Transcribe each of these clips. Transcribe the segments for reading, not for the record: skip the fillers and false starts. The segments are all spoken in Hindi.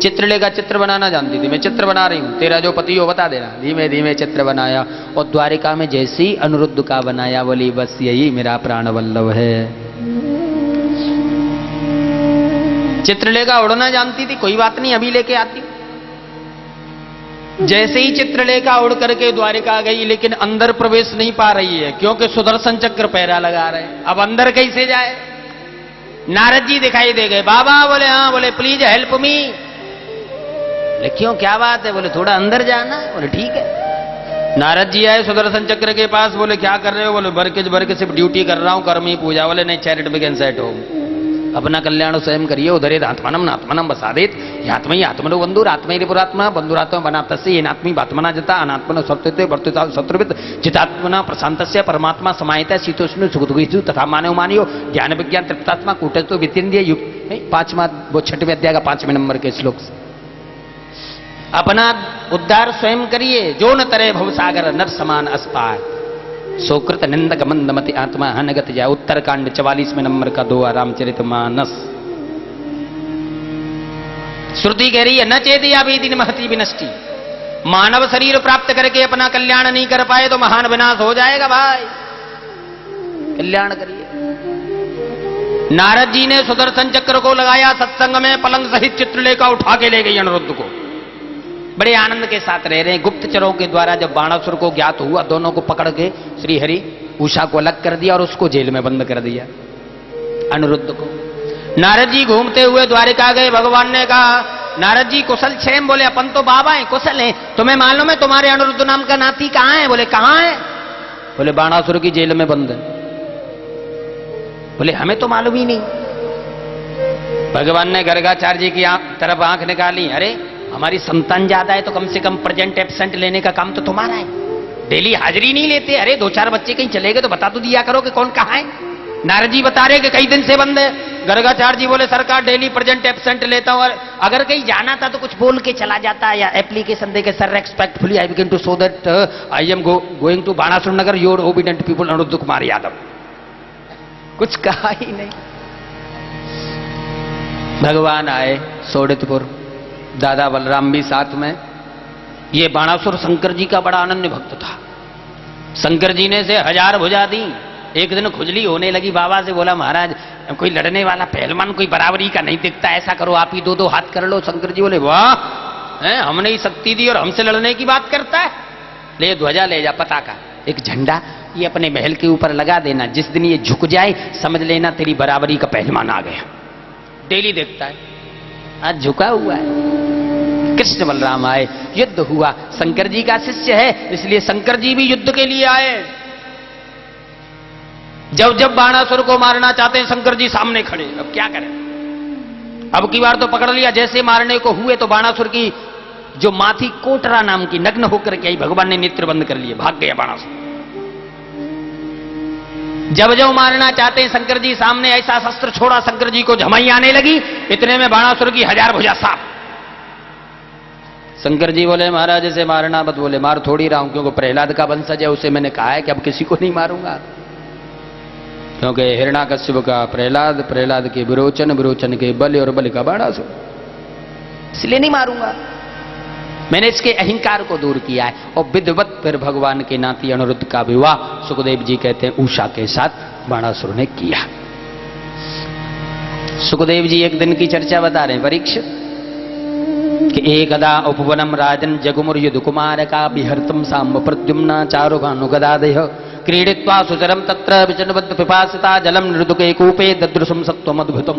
चित्रलेखा चित्र बनाना जानती थी, मैं चित्र बना रही हूं, तेरा जो पति हो बता देना। धीमे धीमे चित्र बनाया और द्वारिका में जैसे ही अनिरुद्ध का बनाया, बोली बस यही मेरा प्राण वल्लभ है। चित्रलेखा उड़ना जानती थी, कोई बात नहीं अभी लेके आती। जैसे ही चित्रलेखा उड़ करके द्वारिका गई, लेकिन अंदर प्रवेश नहीं पा रही है क्योंकि सुदर्शन चक्र पैरा लगा रहे। अब अंदर कैसे जाए? नारद जी दिखाई दे गए। बाबा बोले हाँ, बोले प्लीज हेल्प मी। बोले क्यों, क्या बात है? बोले थोड़ा अंदर जाना। बोले ठीक है। नारद जी आए सुदर्शन चक्र के पास, बोले क्या कर रहे हो? बोले बरके सिर्फ ड्यूटी कर रहा हूं, कर्मी पूजा। बोले नहीं, चैरिट बिगिन सेट हो, अपना कल्याण स्वयं करिए। उधरे आत्मनम नात्मनम बसादेत, आत्मई आत्मनो बंधुर आत्मई पुरात्मा बंधुरात्मा बनातस्य येनात्मी बात्मना जता अनात्मनो सत्वते वर्तिता शत्रुवित जितात्मना प्रशांतस्य परमात्मा समाहिता शीतोष्ण सुखदुखिषु तथा मानव मानियो ज्ञान विज्ञान तृप्तात्मा कूटस्थो वितीन्द्रिय युक्त। पांचवा, वो 6वें अध्याय का 5वें नंबर के श्लोक से। अपना उद्धार स्वयं करिए। जो न तरे भवसागर नर समान अस्पार, सोकृत निंदक मंदमति आत्मा हनगत जाए। उत्तरकांड 44वें नंबर का 2 रामचरितमानस। श्रुति कह रही है न चेत या वेदिन महती विनष्टि। मानव शरीर प्राप्त करके अपना कल्याण नहीं कर पाए तो महान विनाश हो जाएगा। भाई कल्याण करिए। नारद जी ने सुदर्शन चक्र को लगाया सत्संग में, पलंग सहित चित्रलेखा उठा के ले गई अनिरुद्ध को। बड़े आनंद के साथ रह रहे हैं। गुप्तचरों के द्वारा जब बाणासुर को ज्ञात हुआ, दोनों को पकड़ के श्री हरि उषा को अलग कर दिया और उसको जेल में बंद कर दिया, अनिरुद्ध को। नारद जी घूमते हुए द्वारिका गए। भगवान ने कहा नारद जी कुशल क्षेम? बोले अपन तो बाबा हैं, कुशल हैं। तुम्हें मालूम है तुम्हारे अनिरुद्ध नाम का नाती कहां है? बोले कहां है? बोले बाणासुर की जेल में बंद है। बोले हमें तो मालूम ही नहीं। भगवान ने गर्गाचार्य जी की तरफ आंख निकाली। अरे हमारी संतान ज्यादा है तो कम से कम प्रेजेंट एब्सेंट लेने का काम तो तुम्हारा है, डेली हाजिरी नहीं लेते। अरे 2-4 बच्चे कहीं चले गए तो बता तो दिया करो कि कौन कहां है। नारद जी बता रहे कि कई दिन से बंद है। गर्गाचार्य जी बोले सरकार डेली प्रेजेंट एब्सेंट लेता हूं, और अगर कहीं जाना था तो कुछ बोल के चला जाता या एप्लीकेशन देके sir respectfully I begin to so that I am going to Banasur Nagar your obedient people Anirudh Kumar Yadav. कुछ कहा ही नहीं। भगवान आए सोडितपुर, दादा बलराम भी साथ में। ये बाणासुर शंकर जी का बड़ा अनन्य भक्त था। शंकर जी ने से 1000 भुजा दी। एक दिन खुजली होने लगी, बाबा से बोला महाराज कोई लड़ने वाला पहलवान कोई बराबरी का नहीं दिखता, ऐसा करो आप ही 2-2 हाथ कर लो। शंकर जी बोले वाह, हमने ही शक्ति दी और हमसे लड़ने की बात करता है। ले ध्वजा ले जा, पताका, एक झंडा, ये अपने महल के ऊपर लगा देना। जिस दिन ये झुक जाए समझ लेना तेरी बराबरी का पहलवान आ गया। डेली देखता है, आज झुका हुआ है। कृष्ण बलराम आए, युद्ध हुआ। शंकर जी का शिष्य है इसलिए शंकर जी भी युद्ध के लिए आए। जब जब बाणासुर को मारना चाहते हैं शंकर जी सामने खड़े। अब क्या करें? अब की बार तो पकड़ लिया। जैसे मारने को हुए तो बाणासुर की जो मां थी कोटरा नाम की नग्न होकर के आई। भगवान ने नेत्र बंद कर लिए, भाग गया बाणासुर। जब जब मारना चाहते हैं शंकर जी सामने, ऐसा शस्त्र छोड़ा शंकर जी को झमाई आने लगी। इतने में बाणासुर की 1000 भुजा साफ। शंकर जी बोले महाराज ऐसे मारना मत। बोले मार थोड़ी रहा हूं, क्योंकि प्रहलाद का वंशज है, उसे मैंने कहा है कि अब किसी को नहीं मारूंगा। क्योंकि हिरण्याकश्यप का प्रहलाद, प्रहलाद के विरोचन, विरोचन के बलि और बलि का बाणासुर, इसलिए नहीं मारूंगा। मैंने इसके अहंकार को दूर किया है। और विधिवत फिर भगवान के नाती अनिरुद्ध का विवाह सुखदेव जी कहते हैं उषा के साथ बाणासुर ने किया। सुखदेव जी एक दिन की चर्चा बता रहे हैं परीक्षित कि एकदा उपवनम राजन जगमुर युध कुमार का बिहर्तम सांब प्रद्युम्ना चारुभानुगदादय क्रीडित्वा सुचरम तत्र विचनबद्ध पिपासिता जलम नृदुके कूपे ददृशम सत्वम अद्भुतम।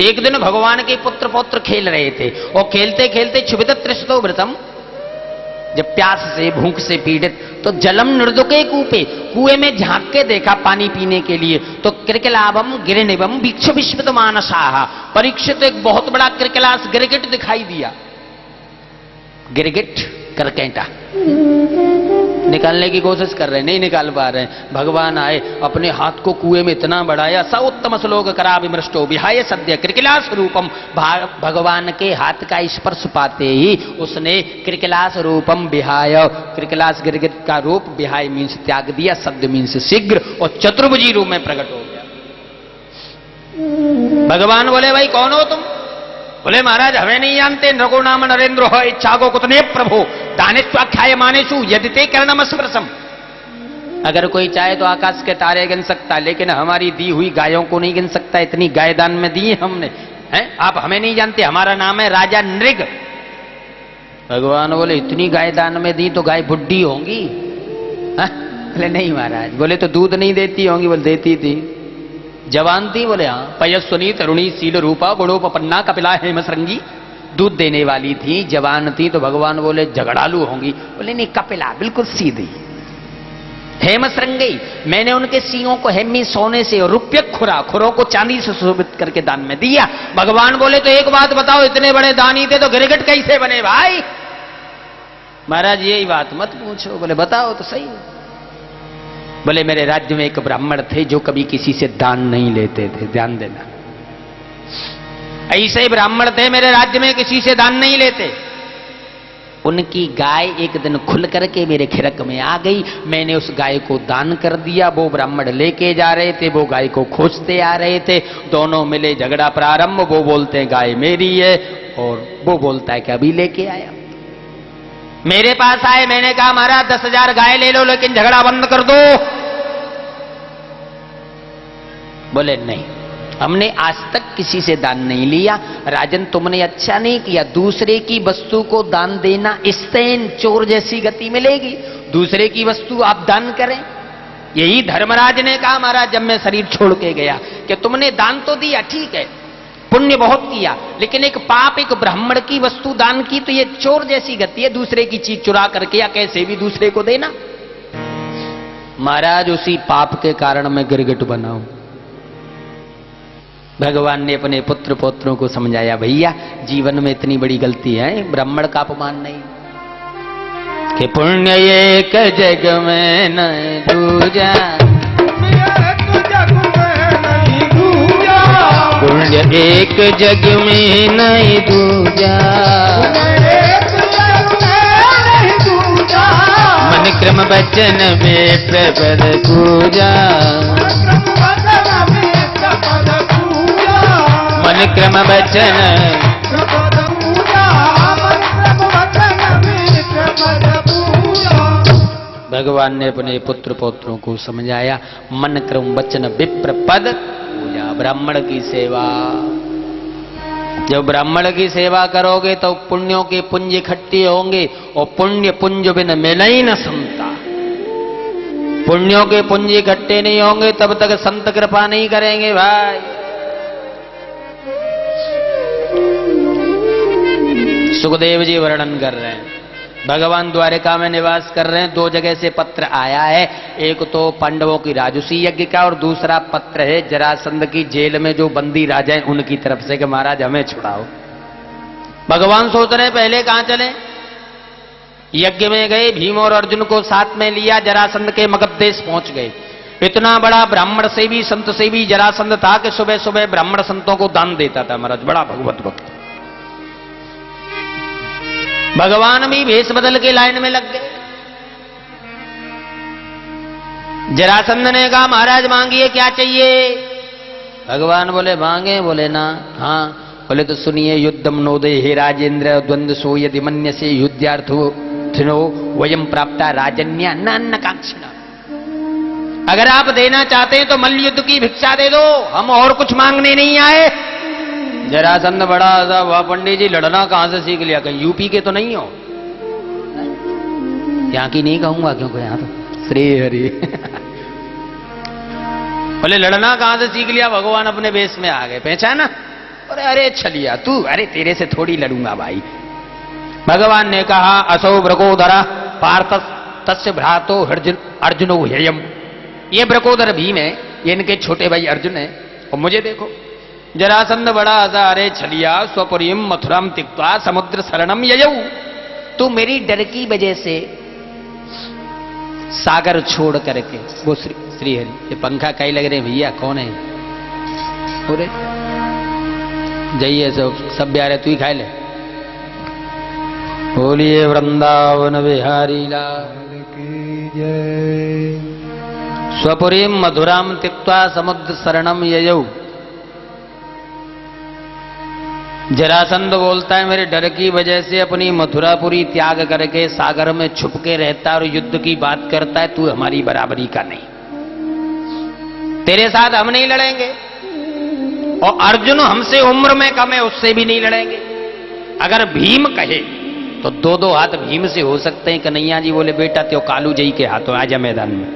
एक दिन भगवान के पुत्र पौत्र खेल रहे थे और खेलते खेलते क्षुभित तृष्णो व्रतम, जब प्यास से भूख से पीड़ित, तो जलम नृदुके कूपे, कुएं में झांक के देखा पानी पीने के लिए। तो क्रिकलाभम गिरनिभम वीक्ष विश्वत मानसाहा, परीक्षित एक बहुत बड़ा क्रिकलास गिरगिट दिखाई दिया। गिरगिट करकेटा निकालने की कोशिश कर रहे, नहीं निकाल पा रहे। भगवान आए, अपने हाथ को कुएं में इतना बढ़ाया, स उत्तम श्लोक करा विमृष्टो विहाय सद्य क्रिकलास रूपम। भगवान के हाथ का स्पर्श पाते ही उसने क्रिकलास रूपम विहाय, क्रिकलास गिरगिट का रूप, विहाय मीन्स त्याग दिया, सद्य मीन्स शीघ्र, और चतुर्भुजी रूप में प्रकट हो गया। भगवान बोले भाई कौन हो तुम? बोले महाराज हमें नहीं जानते, नृगो नाम नरेंद्र हो इच्छा को कुतने प्रभु दानेश्वाख्याय मानेशु यदि ते करणम स्मृसम। अगर कोई चाहे तो आकाश के तारे गिन सकता, लेकिन हमारी दी हुई गायों को नहीं गिन सकता। इतनी गाय दान में दी हमने, हैं? आप हमें नहीं जानते, हमारा नाम है राजा नृग। भगवान बोले इतनी गाय दान में दी तो गाय बुढ़ी होंगी? बोले नहीं महाराज। बोले तो दूध नहीं देती होंगी? बोले देती थी। जवान थी? बोले हाँ। पयस्वनी तरुणी शील रूपा गुणोपन्ना कपिला हेमसरंगी। दूध देने वाली थी, जवान थी, तो भगवान बोले झगड़ालू होंगी? बोले नहीं, कपिला बिल्कुल सीधी। हेमसरंगी, मैंने उनके सींगों को हेमी सोने से और रुपये खुरों को चांदी से सुशोभित करके दान में दिया। भगवान बोले तो एक बात बताओ, इतने बड़े दानी थे तो गिरगिट कैसे बने भाई? महाराज यही बात मत पूछो। बोले बताओ तो सही। बोले मेरे राज्य में एक ब्राह्मण थे जो कभी किसी से दान नहीं लेते थे। ध्यान देना, ऐसे ब्राह्मण थे मेरे राज्य में, किसी से दान नहीं लेते। उनकी गाय एक दिन खुल करके मेरे खिरक में आ गई, मैंने उस गाय को दान कर दिया। वो ब्राह्मण लेके जा रहे थे, वो गाय को खोजते आ रहे थे, दोनों मिले, झगड़ा प्रारंभ। वो बोलते हैं गाय मेरी है और वो बोलता है कि अभी लेके आया। मेरे पास आए, मैंने कहा महाराज 10,000 गाय ले लो लेकिन झगड़ा बंद कर दो। बोले नहीं, हमने आज तक किसी से दान नहीं लिया। राजन तुमने अच्छा नहीं किया, दूसरे की वस्तु को दान देना स्तेन चोर जैसी गति मिलेगी। दूसरे की वस्तु आप दान करें। यही धर्मराज ने कहा महाराज जब मैं शरीर छोड़ के गया कि तुमने दान तो दिया, ठीक है, पुण्य बहुत किया, लेकिन एक पाप, एक ब्राह्मण की वस्तु दान की तो ये चोर जैसी गति है, दूसरे की चीज चुरा करके या कैसे भी दूसरे को देना। महाराज उसी पाप के कारण मैं गिरगिट बनाऊं। भगवान ने अपने पुत्र पौत्रों को समझाया, भैया जीवन में इतनी बड़ी गलती है, ब्राह्मण का अपमान नहीं। कि पुण्य एक जग में न दूजा, पुण्य एक जग में नहीं दूजा, मन क्रम वचन में प्रबल पूजा, मन क्रम वचन। भगवान ने अपने पुत्र पौत्रों को समझाया, मन क्रम वचन विप्र पद पूजा। ब्राह्मण की सेवा, जब ब्राह्मण की सेवा करोगे तो पुण्यों के पुंज इकट्ठे होंगे, और पुण्य पुंज बिन मिले ही न संता। पुण्यों के पुंज इकट्ठे नहीं होंगे तब तक संत कृपा नहीं करेंगे भाई। सुखदेव जी वर्णन कर रहे हैं, भगवान द्वारिका में निवास कर रहे हैं। 2 जगह से पत्र आया है, एक तो पांडवों की राजसूय यज्ञ का, और दूसरा पत्र है जरासंध की जेल में जो बंदी राजा हैं उनकी तरफ से कि महाराज हमें छुड़ाओ। भगवान सोच रहे पहले कहां चले, यज्ञ में गए, भीम और अर्जुन को साथ में लिया, जरासंध के मगध देश पहुंच गए। इतना बड़ा ब्राह्मण सेवी संत सेवी जरासंध था कि सुबह सुबह ब्राह्मण संतों को दान देता था महाराज, बड़ा भगवत भक्त। भगवान भी भेष बदल के लाइन में लग गए। जरासंध ने कहा महाराज मांगिए क्या चाहिए। भगवान बोले मांगे, बोले ना, हाँ। बोले तो सुनिए, युद्धम नोदे हे राजेंद्र द्वंद्व सो यदि मन्य से युद्धार्थो वयम प्राप्ता राजन्या नान्न कांक्षिणा। अगर आप देना चाहते हैं तो मल्ल युद्ध की भिक्षा दे दो, हम और कुछ मांगने नहीं आए। जरासंध बड़ा सा, वाह पंडित जी लड़ना कहां से सीख लिया, कहीं यूपी के तो नहीं हो? यहाँ की नहीं कहूंगा क्योंकि यहाँ तो श्री हरि। बोले लड़ना कहां से सीख लिया? भगवान अपने वेश में आ गए, पहचाना? अरे अरे छलिया तू, अरे तेरे से थोड़ी लड़ूंगा भाई। भगवान ने कहा असौ ब्रकोदरा पार्थ तस्य भ्रातो अर्जुनो हेयम। ये ब्रकोदर भीम है, ये इनके छोटे भाई अर्जुन है, और मुझे देखो। जरासंध बड़ा हंसा, अरे छलिया स्वपुरीम मथुराम तिक्त्वा समुद्र शरणम ययौ। तू मेरी डर की वजह से सागर छोड़ करके, वो श्री हरि, ये पंखा कई लग रहे भैया, कौन है? पूरे जाइए सब ब्यारे तू ही खाए ले। बोलिए वृंदावन बिहारी लाल की जय। स्वपुरीम मधुराम तिक्त्वा समुद्र शरणम ययौ। जरासंध बोलता है मेरे डर की वजह से अपनी मथुरापुरी त्याग करके सागर में छुप के रहता है और युद्ध की बात करता है, तू हमारी बराबरी का नहीं, तेरे साथ हम नहीं लड़ेंगे। और अर्जुन हमसे उम्र में कम है, उससे भी नहीं लड़ेंगे। अगर भीम कहे तो दो दो हाथ भीम से हो सकते हैं। कन्हैया जी बोले बेटा त्यो कालू जी के हाथों आजा मैदान में।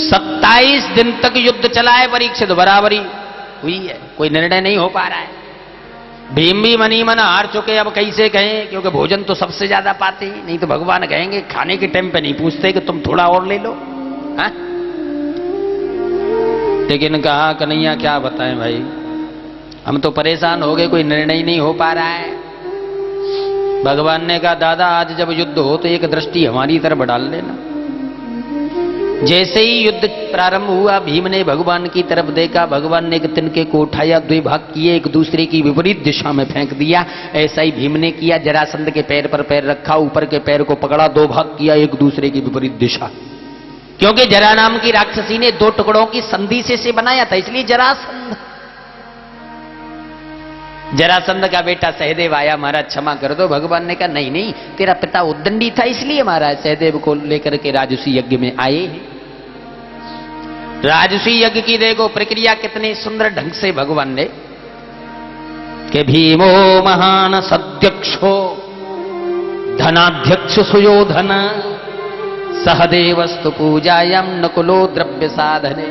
27 दिन तक युद्ध चला है, परीक्षित बराबरी हुई है, कोई निर्णय नहीं हो पा रहा है। भीम भी मनी मन हार चुके, अब कैसे कहें, क्योंकि भोजन तो सबसे ज्यादा पाते ही, नहीं तो भगवान कहेंगे खाने के टाइम पे नहीं पूछते कि तुम थोड़ा और ले लो। हाँ? लेकिन कहा कन्हैया क्या बताएं भाई, हम तो परेशान हो गए, कोई निर्णय नहीं हो पा रहा है। भगवान ने कहा दादा आज जब युद्ध हो तो एक दृष्टि हमारी तरफ डाल लेना। जैसे ही युद्ध प्रारंभ हुआ भीम ने भगवान की तरफ देखा, भगवान ने एक तिनके को उठाया, 2 भाग किए, एक दूसरे की विपरीत दिशा में फेंक दिया। ऐसा ही भीम ने किया, जरासंध के पैर पर पैर रखा, ऊपर के पैर को पकड़ा, 2 भाग किया, एक दूसरे की विपरीत दिशा। क्योंकि जरा नाम की राक्षसी ने 2 टुकड़ों की संधि से बनाया था, इसलिए जरासंध। जरासंध का बेटा सहदेव आया, महाराज क्षमा कर दो। भगवान ने कहा नहीं नहीं, तेरा पिता उद्दंडी था इसलिए महाराज सहदेव को लेकर के राजसी यज्ञ में आए हैं। राजसी यज्ञ की देखो प्रक्रिया कितनी सुंदर ढंग से भगवान ने कि भीमो महान सद्यक्षो धनाध्यक्ष सुयोधन सहदेवस्तु पूजायाम नकुलो द्रव्य साधने।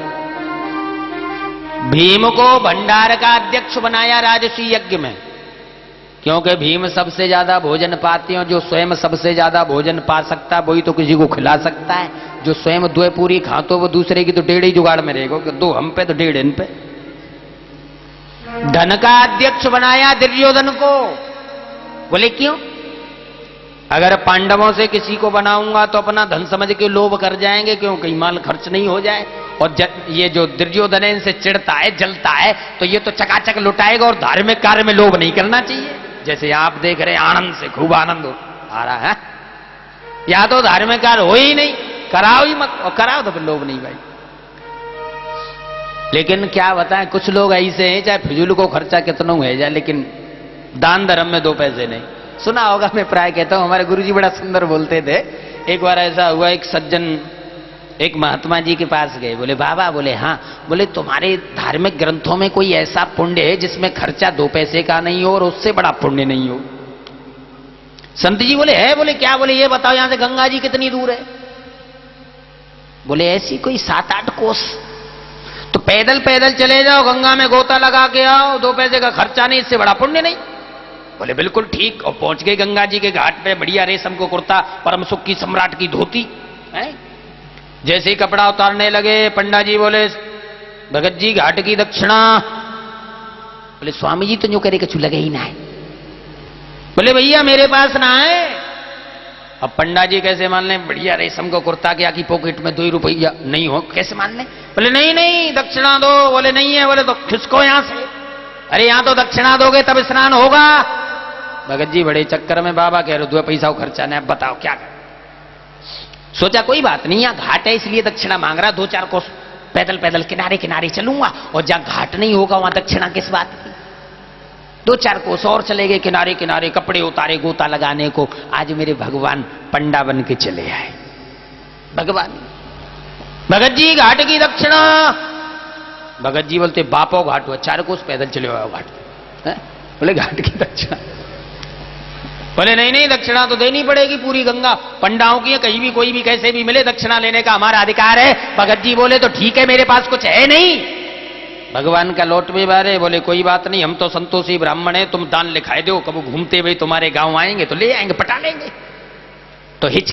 भीम को भंडार का अध्यक्ष बनाया राजसी यज्ञ में, क्योंकि भीम सबसे ज्यादा भोजन पाते हैं। जो स्वयं सबसे ज्यादा भोजन पा सकता है वही तो किसी को खिला सकता है। जो स्वयं 2 पूरी खा तो वो दूसरे की तो 1.5 ही जुगाड़ में रहेगा, कि 2 हम पे तो 1.5 इन पे। धन का अध्यक्ष बनाया दुर्योधन को। बोले क्यों? अगर पांडवों से किसी को बनाऊंगा तो अपना धन समझ के लोभ कर जाएंगे, क्यों कहीं माल खर्च नहीं हो जाए। और ये जो दुर्योधन है इनसे चिढ़ता है, जलता है, तो ये तो चकाचक लुटाएगा। और धार्मिक कार्य में लोभ नहीं करना चाहिए। जैसे आप देख रहे हैं आनंद से खूब आनंद आ रहा है, या तो धार्मिक कार्य हो ही नहीं, कराओ ही मत, और कराओ तो फिर लोभ नहीं भाई। लेकिन क्या बताएं, कुछ लोग ऐसे हैं चाहे फिजूल को खर्चा कितना है जाए, लेकिन दान धर्म में 2 पैसे नहीं। सुना होगा, मैं प्राय कहता हूं, हमारे गुरुजी बड़ा सुंदर बोलते थे। एक बार ऐसा हुआ, एक सज्जन एक महात्मा जी के पास गए। बोले बाबा, बोले हाँ। बोले तुम्हारे धार्मिक ग्रंथों में कोई ऐसा पुण्य है जिसमें खर्चा 2 पैसे का नहीं हो और उससे बड़ा पुण्य नहीं हो? संत जी बोले है। बोले क्या? बोले ये बताओ यहां से गंगा जी कितनी दूर है? बोले ऐसी कोई 7-8 कोस। तो पैदल पैदल चले जाओ, गंगा में गोता लगा के आओ, 2 पैसे का खर्चा नहीं, इससे बड़ा पुण्य नहीं। बोले बिल्कुल ठीक। और पहुंच गए गंगा जी के घाट पे, बढ़िया रेशम को कुर्ता, परम सुख की सम्राट की धोती है। जैसे ही कपड़ा उतारने लगे, पंडा जी बोले भगत जी घाट की दक्षिणा। बोले स्वामी जी तो जो करे कछु लगे ही ना है। बोले भैया मेरे पास ना है। अब पंडा जी कैसे मान लें? बढ़िया रेशम को कुर्ता के आकी पॉकेट में 2 रुपया नहीं हो, कैसे मान लें? बोले नहीं नहीं दक्षिणा दो। बोले नहीं है। बोले तो खिसको यहां से। अरे यहां तो दक्षिणा दोगे तब स्नान होगा। भगत जी बड़े चक्कर में, बाबा कह रहे 2 पैसा खर्चा नहीं, अब बताओ क्या कर। सोचा कोई बात नहीं, यहां घाट है इसलिए दक्षिणा मांग रहा, 2-4 कोस पैदल पैदल किनारे किनारे चलूंगा, और जहां घाट नहीं होगा वहां दक्षिणा किस बात की। 2-4 कोस और चले गए किनारे किनारे, कपड़े उतारे गोता लगाने को। आज मेरे भगवान पंडा बन के चले आए। भगवान भगत जी घाट की दक्षिणा। भगत जी बोलते बापो घाट हुआ, 4 कोस पैदल चले आओ घाट। बोले घाट की दक्षिणा? बोले नहीं नहीं दक्षिणा तो देनी पड़ेगी पूरी गंगा। पंडाओं की कहीं भी कोई भी कैसे भी मिले, दक्षिणा लेने का हमारा अधिकार है। भगत जी बोले तो ठीक है, मेरे पास कुछ है नहीं। भगवान का लौट में बारे। बोले कोई बात नहीं, हम तो संतोषी ब्राह्मण है, तुम दान लिखाए दो, कब घूमते हुए तुम्हारे गांव आएंगे तो ले आएंगे, पटा लेंगे। तो हिच